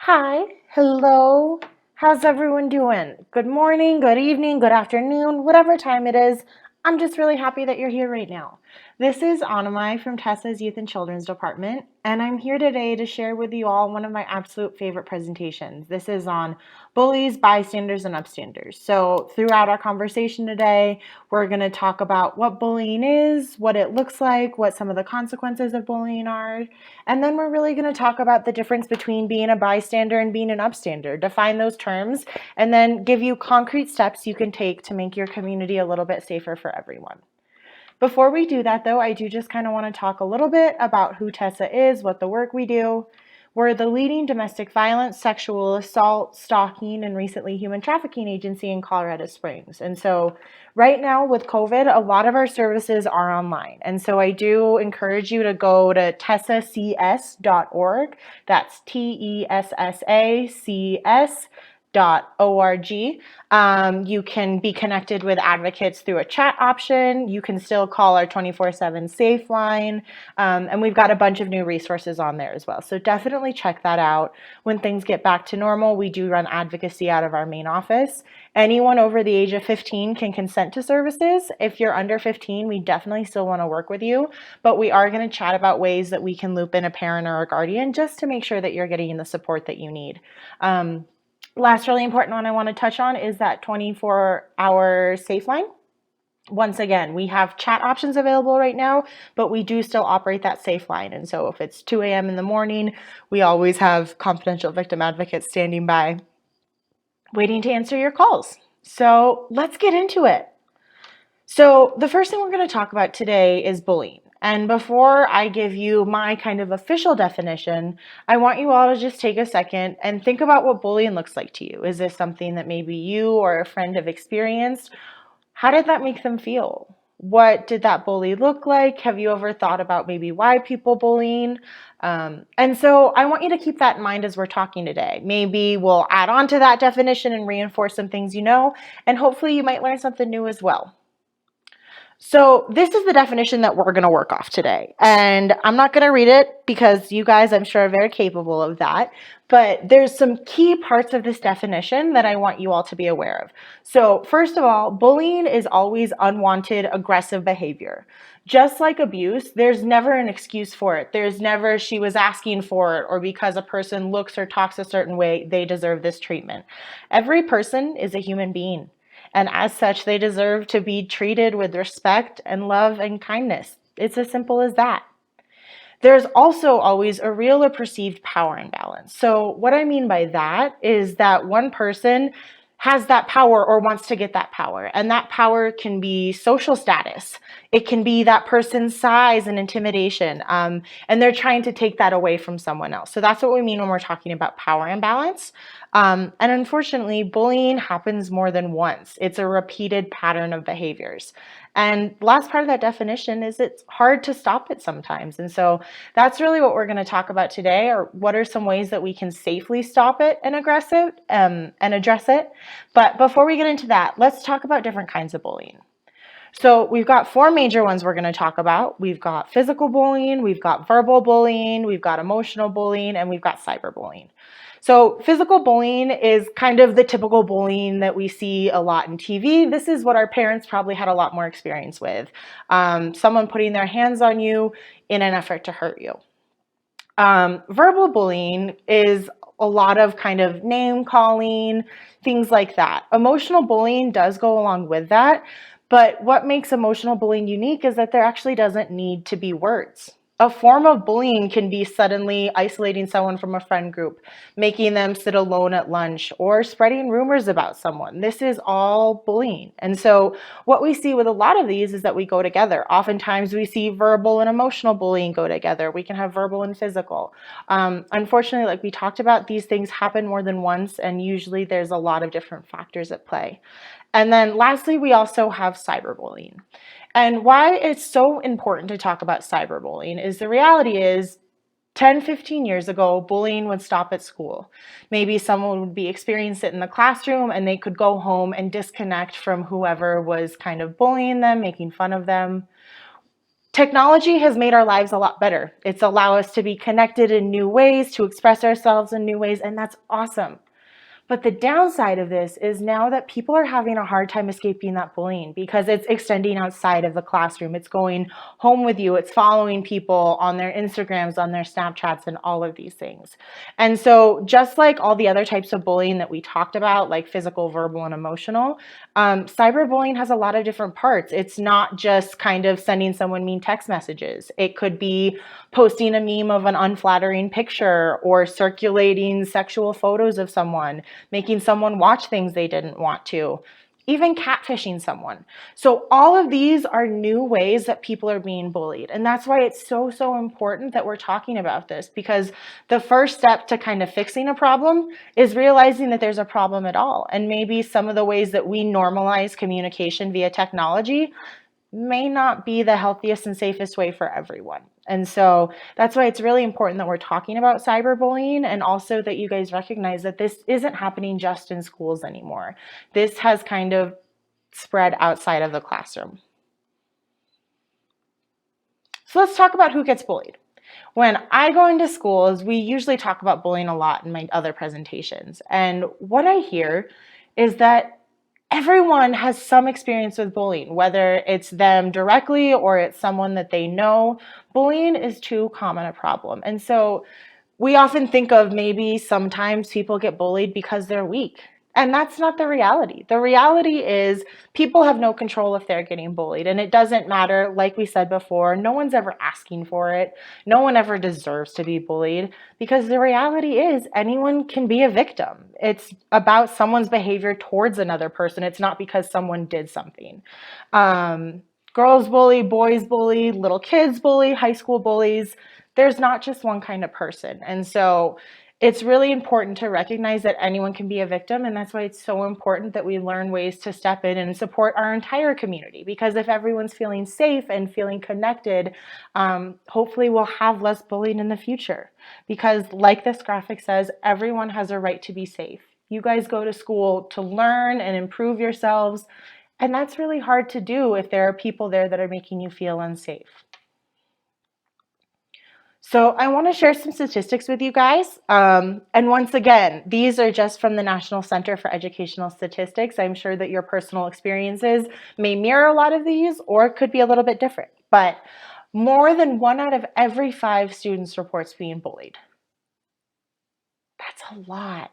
Hi, hello. How's everyone doing? Good morning, good evening, good afternoon, whatever time it is. I'm just really happy that you're here right now. This is Anamai from Tessa's Youth and Children's Department, and I'm here today to share with you all one of my absolute favorite presentations. This is on bullies, bystanders, and upstanders. So, throughout our conversation today, we're going to talk about what bullying is, what it looks like, what some of the consequences of bullying are, and then we're really going to talk about the difference between being a bystander and being an upstander, define those terms, and then give you concrete steps you can take to make your community a little bit safer for everyone. Before we do that, though, I do just kind of want to talk a little bit about who Tessa is, what the work we do. We're the leading domestic violence, sexual assault, stalking, and recently human trafficking agency in Colorado Springs. And so right now with COVID, a lot of our services are online. And so I do encourage you to go to tessacs.org. That's TESSACS.org. You can be connected with advocates through a chat option. You can still call our 24/7 safe line. And we've got a bunch of new resources on there as well. So definitely check that out. When things get back to normal, we do run advocacy out of our main office. Anyone over the age of 15 can consent to services. If you're under 15, we definitely still want to work with you, but we are going to chat about ways that we can loop in a parent or a guardian just to make sure that you're getting the support that you need. Last really important one I want to touch on is that 24-hour safe line. Once again, we have chat options available right now, but we do still operate that safe line. And so if it's 2 a.m. in the morning, we always have confidential victim advocates standing by waiting to answer your calls. So let's get into it. So the first thing we're going to talk about today is bullying. And before I give you my kind of official definition, I want you all to just take a second and think about what bullying looks like to you. Is this something that maybe you or a friend have experienced? How did that make them feel? What did that bully look like? Have you ever thought about maybe why people bullying? And so I want you to keep that in mind as we're talking today. Maybe we'll add on to that definition and reinforce some things you know, and hopefully you might learn something new as well. So this is the definition that we're going to work off today. And I'm not going to read it because you guys, I'm sure, are very capable of that. But there's some key parts of this definition that I want you all to be aware of. So first of all, bullying is always unwanted, aggressive behavior. Just like abuse, there's never an excuse for it. There's never she was asking for it, or because a person looks or talks a certain way, they deserve this treatment. Every person is a human being. And as such, they deserve to be treated with respect and love and kindness. It's as simple as that. There's also always a real or perceived power imbalance. So what I mean by that is that one person has that power or wants to get that power. And that power can be social status. It can be that person's size and intimidation. And they're trying to take that away from someone else. So that's what we mean when we're talking about power imbalance. And unfortunately, bullying happens more than once. It's a repeated pattern of behaviors. And last part of that definition is it's hard to stop it sometimes. And so that's really what we're going to talk about today, or what are some ways that we can safely stop it and address it. But before we get into that, let's talk about different kinds of bullying. So we've got four major ones we're going to talk about. We've got physical bullying, we've got verbal bullying, we've got emotional bullying, and we've got cyberbullying. So physical bullying is kind of the typical bullying that we see a lot in TV. This is what our parents probably had a lot more experience with. Someone putting their hands on you in an effort to hurt you. Verbal bullying is a lot of kind of name calling, things like that. Emotional bullying does go along with that. But what makes emotional bullying unique is that there actually doesn't need to be words. A form of bullying can be suddenly isolating someone from a friend group, making them sit alone at lunch, or spreading rumors about someone. This is all bullying. And so what we see with a lot of these is that we go together. Oftentimes we see verbal and emotional bullying go together. We can have verbal and physical. Unfortunately, like we talked about, these things happen more than once, and usually there's a lot of different factors at play. And then lastly, we also have cyberbullying. And why it's so important to talk about cyberbullying is the reality is 10, 15 years ago, bullying would stop at school. Maybe someone would be experiencing it in the classroom and they could go home and disconnect from whoever was kind of bullying them, making fun of them. technology has made our lives a lot better. It's allowed us to be connected in new ways, to express ourselves in new ways, and that's awesome. But the downside of this is now that people are having a hard time escaping that bullying because it's extending outside of the classroom. It's going home with you. It's following people on their Instagrams, on their Snapchats, and all of these things. And so just like all the other types of bullying that we talked about, like physical, verbal, and emotional, cyberbullying has a lot of different parts. It's not just kind of sending someone mean text messages. It could be posting a meme of an unflattering picture or circulating sexual photos of someone, making someone watch things they didn't want to, even catfishing someone. So all of these are new ways that people are being bullied. And that's why it's so, so important that we're talking about this, because the first step to kind of fixing a problem is realizing that there's a problem at all. And maybe some of the ways that we normalize communication via technology may not be the healthiest and safest way for everyone. And so that's why it's really important that we're talking about cyberbullying, and also that you guys recognize that this isn't happening just in schools anymore. This has kind of spread outside of the classroom. So let's talk about who gets bullied. When I go into schools, we usually talk about bullying a lot in my other presentations. And what I hear is that everyone has some experience with bullying, whether it's them directly or it's someone that they know. Bullying is too common a problem. And so we often think of maybe sometimes people get bullied because they're weak. And that's not the reality. The reality is people have no control if they're getting bullied. And it doesn't matter, like we said before, no one's ever asking for it. No one ever deserves to be bullied, because the reality is anyone can be a victim. It's about someone's behavior towards another person. It's not because someone did something. Girls bully, boys bully, little kids bully, high school bullies. There's not just one kind of person. And so it's really important to recognize that anyone can be a victim, and that's why it's so important that we learn ways to step in and support our entire community, because if everyone's feeling safe and feeling connected, hopefully we'll have less bullying in the future. Because like this graphic says, everyone has a right to be safe. You guys go to school to learn and improve yourselves, and that's really hard to do if there are people there that are making you feel unsafe. So I want to share some statistics with you guys. And once again, these are just from the National Center for Educational Statistics. I'm sure that your personal experiences may mirror a lot of these, or it could be a little bit different. But more than 1 out of every 5 students reports being bullied. That's a lot.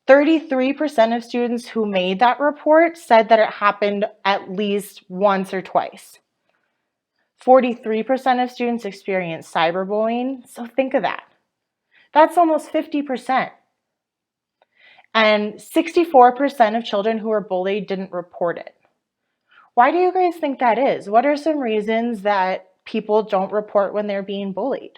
33% of students who made that report said that it happened at least once or twice. 43% of students experience cyberbullying, so think of that. That's almost 50%. And 64% of children who are bullied didn't report it. Why do you guys think that is? What are some reasons that people don't report when they're being bullied?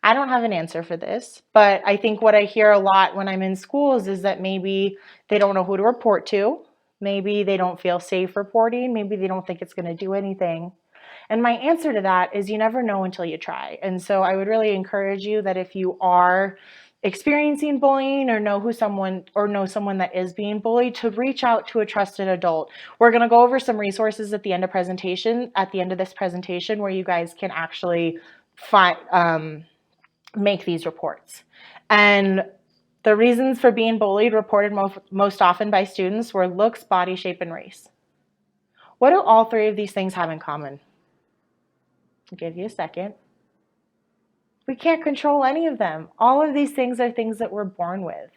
I don't have an answer for this, but I think what I hear a lot when I'm in schools is that maybe they don't know who to report to, maybe they don't feel safe reporting, maybe they don't think it's going to do anything. And my answer to that is you never know until you try. And so I would really encourage you that if you are experiencing bullying or know someone that is being bullied, to reach out to a trusted adult. We're going to go over some resources at the end of this presentation where you guys can actually make these reports. And the reasons for being bullied reported most often by students were looks, body shape, and race. What do all 3 of these things have in common? I'll give you a second. We can't control any of them. All of these things are things that we're born with.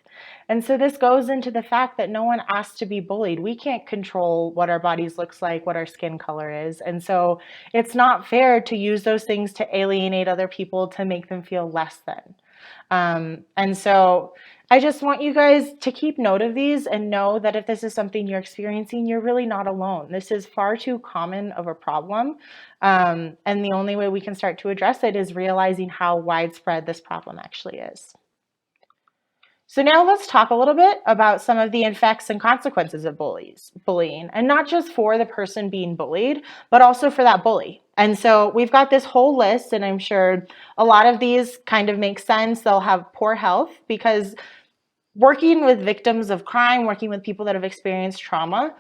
And so this goes into the fact that no one asked to be bullied. We can't control what our bodies looks like, what our skin color is. And so it's not fair to use those things to alienate other people, to make them feel less than. And so I just want you guys to keep note of these and know that if this is something you're experiencing, you're really not alone. This is far too common of a problem. And the only way we can start to address it is realizing how widespread this problem actually is. So now let's talk a little bit about some of the effects and consequences of bullying, and not just for the person being bullied, but also for that bully. And so we've got this whole list, and I'm sure a lot of these kind of make sense. They'll have poor health, because working with victims of crime, working with people that have experienced trauma,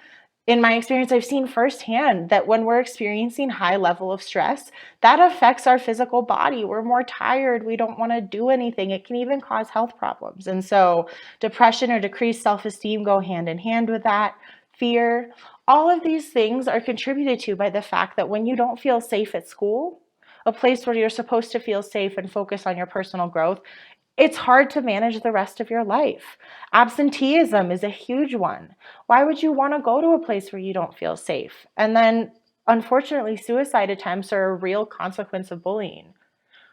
In my experience, I've seen firsthand that when we're experiencing high level of stress, that affects our physical body. We're more tired. We don't want to do anything. It can even cause health problems. And so depression or decreased self-esteem go hand in hand with that. Fear, all of these things are contributed to by the fact that when you don't feel safe at school, a place where you're supposed to feel safe and focus on your personal growth, it's hard to manage the rest of your life. Absenteeism is a huge one. Why would you want to go to a place where you don't feel safe? And then, unfortunately, suicide attempts are a real consequence of bullying.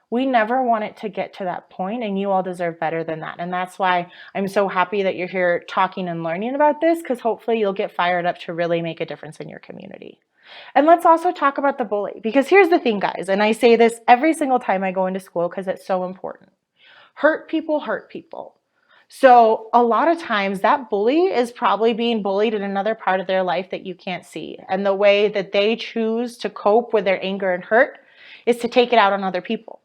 We never want it to get to that point, and you all deserve better than that. And that's why I'm so happy that you're here talking and learning about this, because hopefully you'll get fired up to really make a difference in your community. And let's also talk about the bully, because here's the thing, guys, and I say this every single time I go into school because it's so important. Hurt people hurt people. So a lot of times that bully is probably being bullied in another part of their life that you can't see. And the way that they choose to cope with their anger and hurt is to take it out on other people.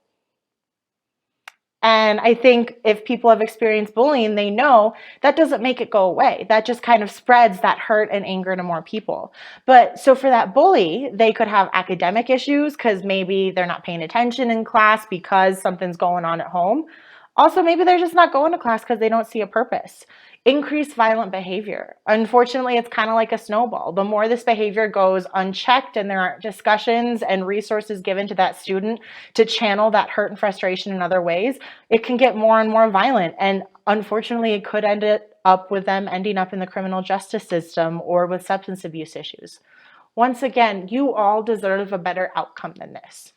And I think if people have experienced bullying, they know that doesn't make it go away. That just kind of spreads that hurt and anger to more people. But so for that bully, they could have academic issues because maybe they're not paying attention in class because something's going on at home. Also, maybe they're just not going to class because they don't see a purpose. Increased violent behavior. Unfortunately, it's kind of like a snowball. The more this behavior goes unchecked and there aren't discussions and resources given to that student to channel that hurt and frustration in other ways, it can get more and more violent. And unfortunately, it could end up with them ending up in the criminal justice system or with substance abuse issues. Once again, you all deserve a better outcome than this.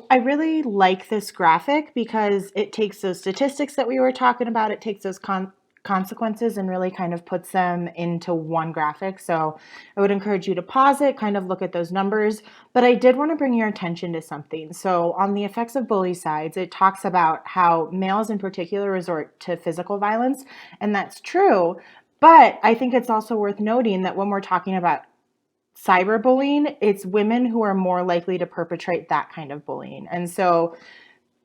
I really like this graphic because it takes those statistics that we were talking about, it takes those consequences and really kind of puts them into one graphic. So I would encourage you to pause it, kind of look at those numbers. But I did want to bring your attention to something. So on the effects of bully sides, it talks about how males in particular resort to physical violence, and that's true. But I think it's also worth noting that when we're talking about cyberbullying, it's women who are more likely to perpetrate that kind of bullying. And so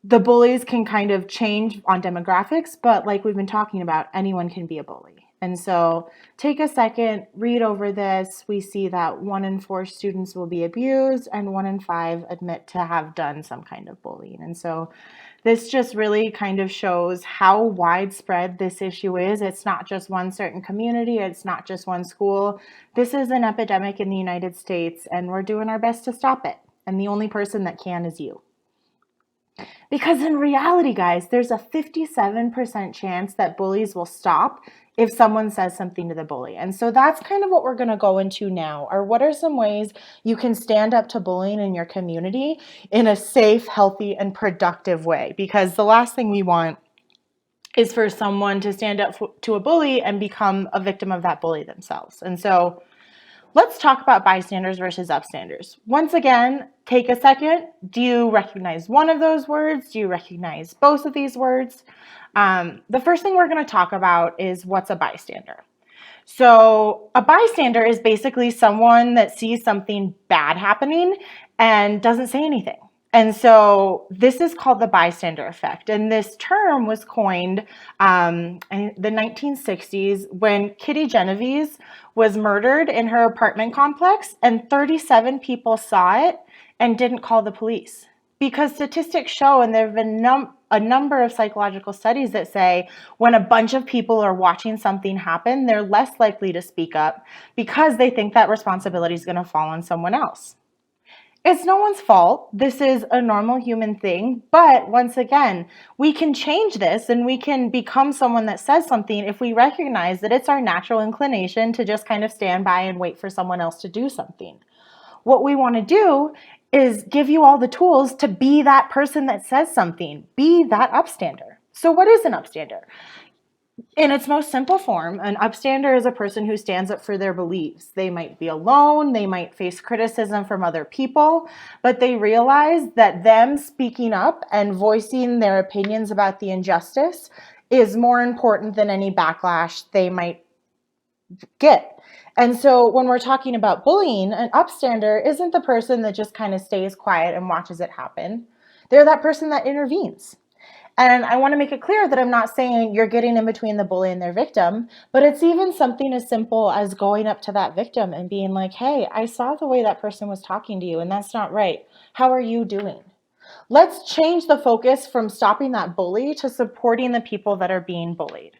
the bullies can kind of change on demographics, but like we've been talking about, anyone can be a bully. And so take a second, read over this. We see that 1 in 4 students will be abused and 1 in 5 admit to have done some kind of bullying. And so this just really kind of shows how widespread this issue is. It's not just one certain community. It's not just one school. This is an epidemic in the United States, and we're doing our best to stop it. And the only person that can is you. Because in reality, guys, there's a 57% chance that bullies will stop if someone says something to the bully. And so that's kind of what we're going to go into now, or what are some ways you can stand up to bullying in your community in a safe, healthy, and productive way. Because the last thing we want is for someone to stand up to a bully and become a victim of that bully themselves. And so let's talk about bystanders versus upstanders. Once again, take a second. Do you recognize one of those words? Do you recognize both of these words? The first thing we're going to talk about is what's a bystander. So a bystander is basically someone that sees something bad happening and doesn't say anything. And so this is called the bystander effect. And this term was coined in the 1960s when Kitty Genovese was murdered in her apartment complex, and 37 people saw it and didn't call the police. Because statistics show, and there have been a number of psychological studies that say when a bunch of people are watching something happen, they're less likely to speak up because they think that responsibility is going to fall on someone else. It's no one's fault. This is a normal human thing. But once again, we can change this and we can become someone that says something if we recognize that it's our natural inclination to just kind of stand by and wait for someone else to do something. What we want to do is give you all the tools to be that person that says something. Be that upstander. So what is an upstander? In its most simple form, an upstander is a person who stands up for their beliefs. They might be alone, they might face criticism from other people, but they realize that them speaking up and voicing their opinions about the injustice is more important than any backlash they might get. And so when we're talking about bullying, an upstander isn't the person that just kind of stays quiet and watches it happen. They're that person that intervenes. And I want to make it clear that I'm not saying you're getting in between the bully and their victim, but it's even something as simple as going up to that victim and being like, hey, I saw the way that person was talking to you, and that's not right. How are you doing? Let's change the focus from stopping that bully to supporting the people that are being bullied.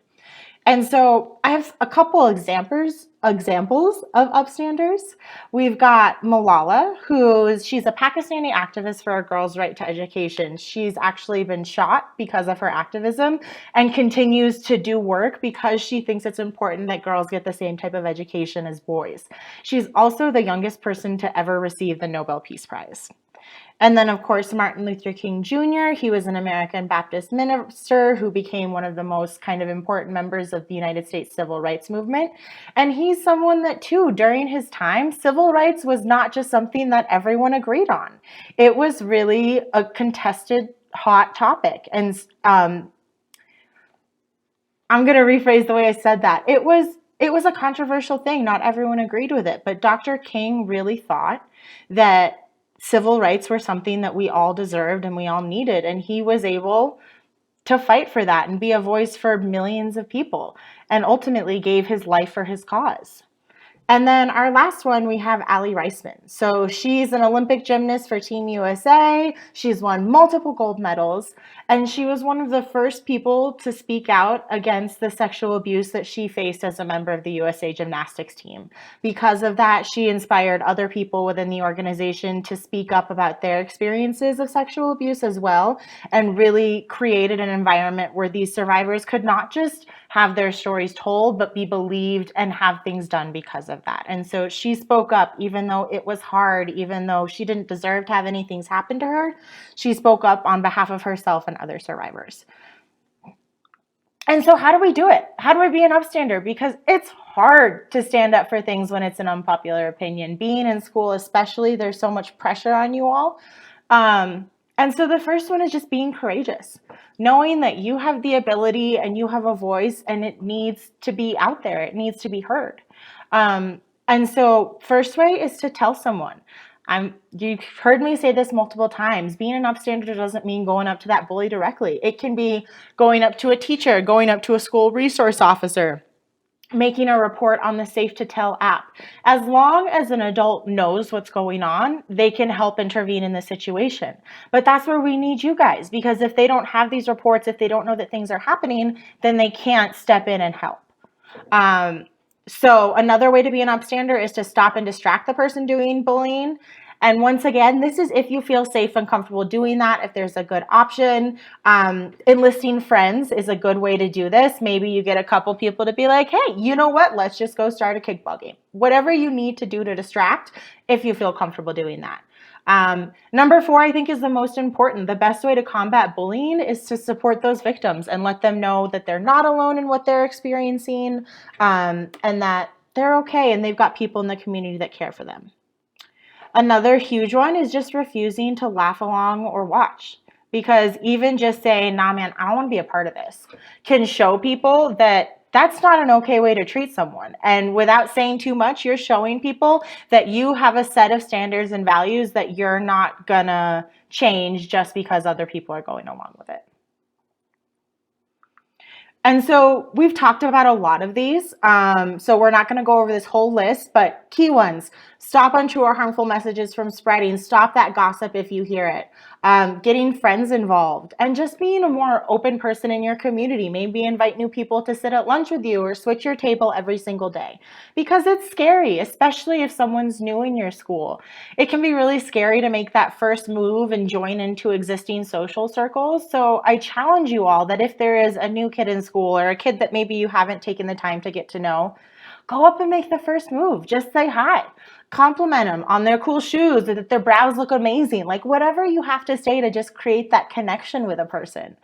And so I have a couple examples of upstanders. We've got Malala, she's a Pakistani activist for a girl's right to education. She's actually been shot because of her activism and continues to do work because she thinks it's important that girls get the same type of education as boys. She's also the youngest person to ever receive the Nobel Peace Prize. And then, of course, Martin Luther King Jr., he was an American Baptist minister who became one of the most kind of important members of the United States civil rights movement. And he's someone that, too, during his time, civil rights was not just something that everyone agreed on. It was really a contested, hot topic. And I'm going to rephrase the way I said that. It was a controversial thing. Not everyone agreed with it. But Dr. King really thought that civil rights were something that we all deserved and we all needed. And he was able to fight for that and be a voice for millions of people, and ultimately gave his life for his cause. And then our last one, we have Allie Reisman. So she's an Olympic gymnast for Team USA. She's won multiple gold medals. And she was one of the first people to speak out against the sexual abuse that she faced as a member of the USA gymnastics team. Because of that, she inspired other people within the organization to speak up about their experiences of sexual abuse as well, and really created an environment where these survivors could not just have their stories told, but be believed and have things done because of that. And so she spoke up, even though it was hard, even though she didn't deserve to have any things happen to her. She spoke up on behalf of herself and other survivors. And so how do we do it? How do we be an upstander? Because it's hard to stand up for things when it's an unpopular opinion. Being in school especially, there's so much pressure on you all. And so the first one is just being courageous, knowing that you have the ability and you have a voice and it needs to be out there. It needs to be heard. And so first way is to tell someone. You've heard me say this multiple times. Being an upstander doesn't mean going up to that bully directly. It can be going up to a teacher, going up to a school resource officer, making a report on the Safe to Tell app. As long as an adult knows what's going on, they can help intervene in the situation. But that's where we need you guys, because if they don't have these reports, if they don't know that things are happening, then they can't step in and help. So another way to be an upstander is to stop and distract the person doing bullying. And once again, this is if you feel safe and comfortable doing that, if there's a good option. Enlisting friends is a good way to do this. Maybe you get a couple people to be like, hey, you know what? Let's just go start a kickball game. Whatever you need to do to distract, if you feel comfortable doing that. Number 4, I think, is the most important. The best way to combat bullying is to support those victims and let them know that they're not alone in what they're experiencing, and that they're okay and they've got people in the community that care for them. Another huge one is just refusing to laugh along or watch, because even just saying, nah, man, I don't want to be a part of this, can show people that that's not an okay way to treat someone. And without saying too much, you're showing people that you have a set of standards and values that you're not gonna change just because other people are going along with it. And so we've talked about a lot of these, so we're not going to go over this whole list, but key ones: stop untrue or harmful messages from spreading, stop that gossip if you hear it, getting friends involved, and just being a more open person in your community. Maybe invite new people to sit at lunch with you or switch your table every single day, because it's scary, especially if someone's new in your school. It can be really scary to make that first move and join into existing social circles. So I challenge you all that if there is a new kid in school or a kid that maybe you haven't taken the time to get to know, go up and make the first move. Just say hi. Compliment them on their cool shoes, or that their brows look amazing. Like whatever you have to say to just create that connection with a person.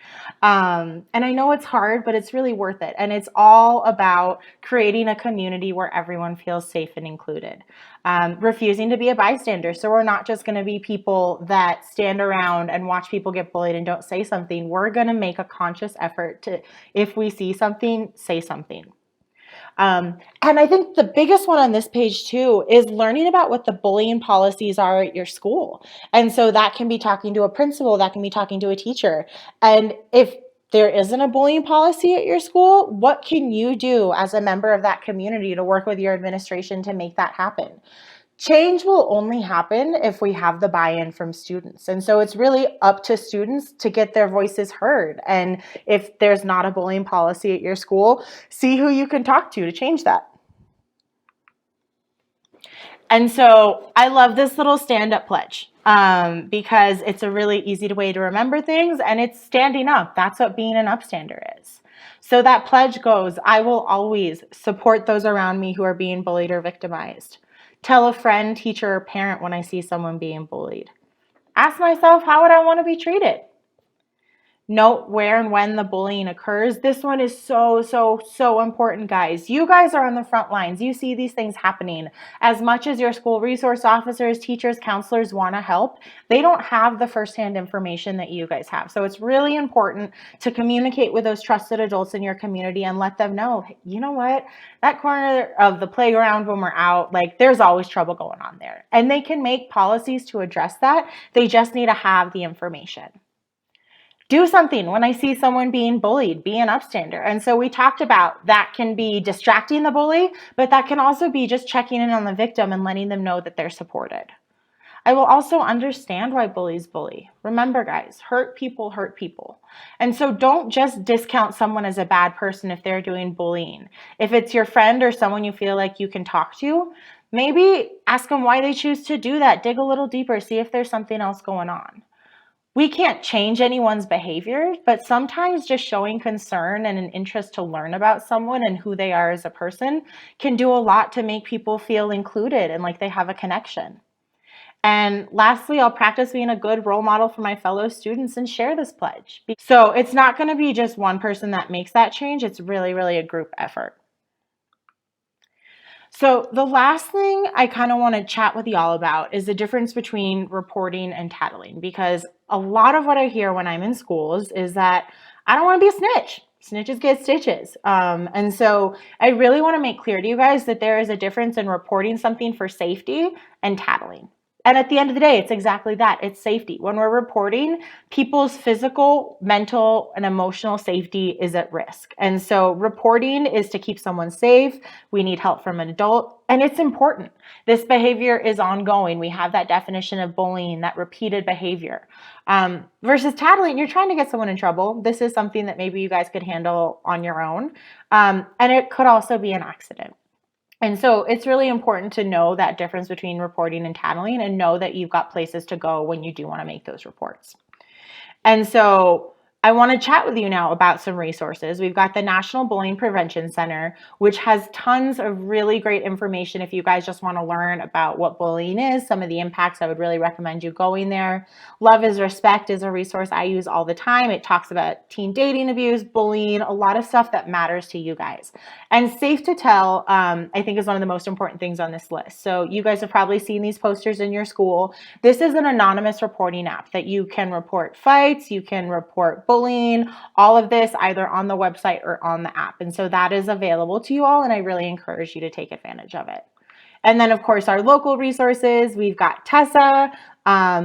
And I know it's hard, but it's really worth it. And it's all about creating a community where everyone feels safe and included. Refusing to be a bystander. So we're not just going to be people that stand around and watch people get bullied and don't say something. We're going to make a conscious effort to, if we see something, say something. And I think the biggest one on this page too is learning about what the bullying policies are at your school. And so that can be talking to a principal, that can be talking to a teacher. And if there isn't a bullying policy at your school, what can you do as a member of that community to work with your administration to make that happen? Change will only happen if we have the buy-in from students. And so it's really up to students to get their voices heard. And if there's not a bullying policy at your school, see who you can talk to change that. And so I love this little stand-up pledge because it's a really easy way to remember things, and it's standing up. That's what being an upstander is. So that pledge goes, I will always support those around me who are being bullied or victimized. Tell a friend, teacher, or parent when I see someone being bullied. Ask myself, how would I want to be treated? Note where and when the bullying occurs. This one is so important, guys. You guys are on the front lines. You see these things happening. As much as your school resource officers, teachers, counselors want to help, they don't have the firsthand information that you guys have. So it's really important to communicate with those trusted adults in your community and let them know, hey, you know what? That corner of the playground when we're out, like there's always trouble going on there. And they can make policies to address that. They just need to have the information. Do something when I see someone being bullied, be an upstander. And so we talked about that can be distracting the bully, but that can also be just checking in on the victim and letting them know that they're supported. I will also understand why bullies bully. Remember, guys, hurt people hurt people. And so don't just discount someone as a bad person if they're doing bullying. If it's your friend or someone you feel like you can talk to, maybe ask them why they choose to do that. Dig a little deeper, see if there's something else going on. We can't change anyone's behavior, but sometimes just showing concern and an interest to learn about someone and who they are as a person can do a lot to make people feel included and like they have a connection. And lastly, I'll practice being a good role model for my fellow students and share this pledge. So it's not going to be just one person that makes that change. It's really a group effort. So the last thing I kind of want to chat with y'all about is the difference between reporting and tattling, because a lot of what I hear when I'm in schools is that I don't want to be a snitch. Snitches get stitches. And so I really want to make clear to you guys that there is a difference in reporting something for safety and tattling. And at the end of the day, it's exactly that. It's safety. When we're reporting, people's physical, mental, and emotional safety is at risk. And so reporting is to keep someone safe. We need help from an adult, and it's important. This behavior is ongoing. We have that definition of bullying, that repeated behavior. Versus tattling, you're trying to get someone in trouble. This is something that maybe you guys could handle on your own. And it could also be an accident. And so it's really important to know that difference between reporting and tattling and know that you've got places to go when you do want to make those reports. And so I want to chat with you now about some resources. We've got the National Bullying Prevention Center, which has tons of really great information. If you guys just want to learn about what bullying is, some of the impacts, I would really recommend you going there. Love is Respect is a resource I use all the time. It talks about teen dating abuse, bullying, a lot of stuff that matters to you guys. And Safe to Tell, I think, is one of the most important things on this list. So you guys have probably seen these posters in your school. This is an anonymous reporting app that you can report fights, you can report bullying, all of this either on the website or on the app. And so that is available to you all, and I really encourage you to take advantage of it. And then, of course, our local resources, we've got Tessa,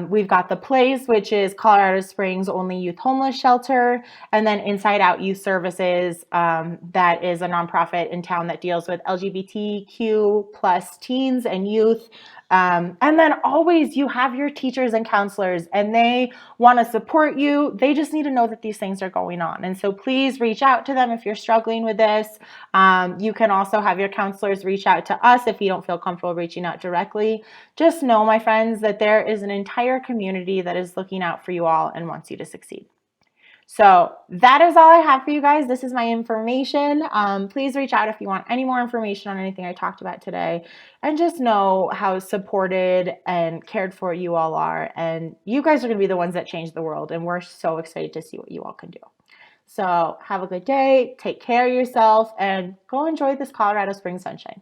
we've got The Place, which is Colorado Springs' only youth homeless shelter, and then Inside Out Youth Services, that is a nonprofit in town that deals with LGBTQ plus teens and youth. And then always you have your teachers and counselors, and they want to support you. They just need to know that these things are going on. And so please reach out to them if you're struggling with this. You can also have your counselors reach out to us if you don't feel comfortable reaching out directly. Just know, my friends, that there is an entire community that is looking out for you all and wants you to succeed. So that is all I have for you guys. This is my information. Please reach out if you want any more information on anything I talked about today. And just know how supported and cared for you all are. And you guys are going to be the ones that change the world. And we're so excited to see what you all can do. So have a good day. Take care of yourself and go enjoy this Colorado spring sunshine.